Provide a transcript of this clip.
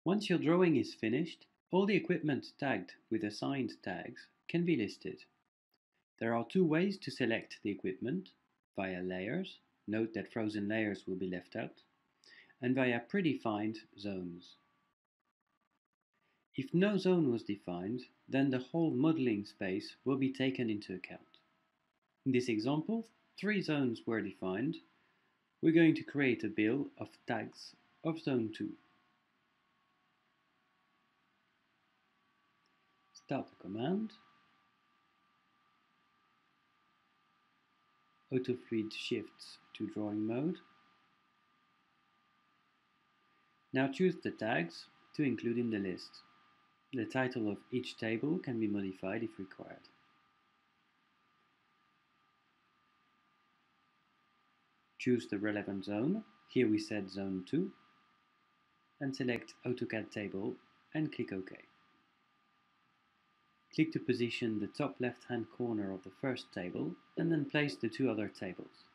Once your drawing is finished, all the equipment tagged with assigned tags can be listed. There are two ways to select the equipment: via layers, note that frozen layers will be left out, and via predefined zones. If no zone was defined, then the whole modeling space will be taken into account. In this example, 3 zones were defined. We're going to create a bill of tags of zone 2. Start the command. AUTOFLUID shifts to drawing mode. Now choose the tags to include in the list. The title of each table can be modified if required. Choose the relevant zone, here we set zone 2, and select AutoCAD table and click OK. Click to position the top left-hand corner of the first table and then place the 2 other tables.